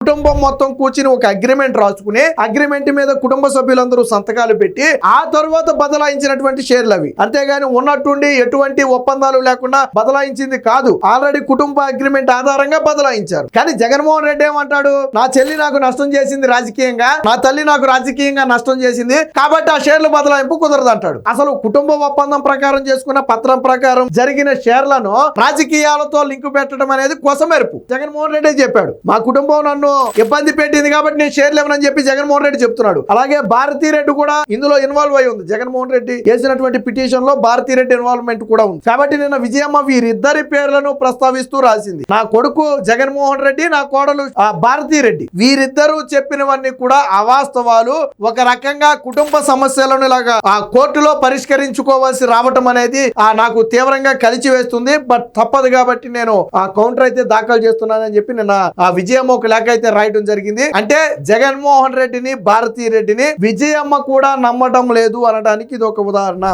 కుటుంబం మొత్తం కూర్చుని ఒక అగ్రిమెంట్ రాసుకుని అగ్రిమెంట్ మీద కుటుంబ సభ్యులందరూ సంతకాలు పెట్టి ఆ తర్వాత బదలాయించినటువంటి షేర్లు అవి. అంతేగాని ఉన్నట్టుండి ఎటువంటి ఒప్పందాలు లేకుండా బదలాయించింది కాదు. ఆల్రెడీ కుటుంబ అగ్రిమెంట్ ఆధారంగా బదలాయించారు. కానీ జగన్మోహన్ రెడ్డి ఏమంటాడు, నా చెల్లి నాకు నష్టం చేసింది రాజకీయంగా, నా తల్లి నాకు రాజకీయంగా నష్టం చేసింది కాబట్టి ఆ షేర్లు బదలాయింపు కుదరదు అంటాడు. అసలు కుటుంబ ఒప్పందం ప్రకారం చేసుకున్న పత్రం ప్రకారం జరిగిన షేర్లను రాజకీయాలతో లింకు పెట్టడం అనేది కొసమెరుపు. జగన్మోహన్ రెడ్డి చెప్పాడు, మా కుటుంబం నన్ను ఇబ్బంది పెట్టింది కాబట్టి నేను షేర్లు ఇవ్వనని చెప్పి జగన్మోహన్ రెడ్డి చెప్తున్నాడు. అలాగే భారతీరెడ్డి కూడా ఇందులో ఇన్వాల్వ్ అయి ఉంది. జగన్మోహన్ రెడ్డి చేసినటువంటి పిటిషన్ లో భారతీరెడ్డి ఇన్వాల్వ్మెంట్ కూడా ఉంది. కాబట్టి నిన్న విజయమ్మ వీరిద్దరి పేర్లను ప్రస్తావిస్తూ రాసింది. నా కొడుకు జగన్మోహన్ రెడ్డి, నా కోడలు భారతీరెడ్డి, వీరిద్దరూ చెప్పినవన్నీ కూడా అవాస్తవాలు. ఒక రకంగా కుటుంబ సమస్యలను ఇలాగా ఆ కోర్టులో పరిష్కరించుకోవాల్సి రావటం అనేది నాకు తీవ్రంగా కలిసి వేస్తుంది. బట్ తప్పదు కాబట్టి నేను ఆ కౌంటర్ అయితే దాఖలు చేస్తున్నానని చెప్పి నిన్న ఆ విజయమ్మ ఒక లేఖ అయితే రాయటం జరిగింది. అంటే జగన్మోహన్ రెడ్డిని, భారతీ రెడ్డిని విజయమ్మ కూడా నమ్మటం లేదు అనడానికి ఇది ఒక ఉదాహరణ.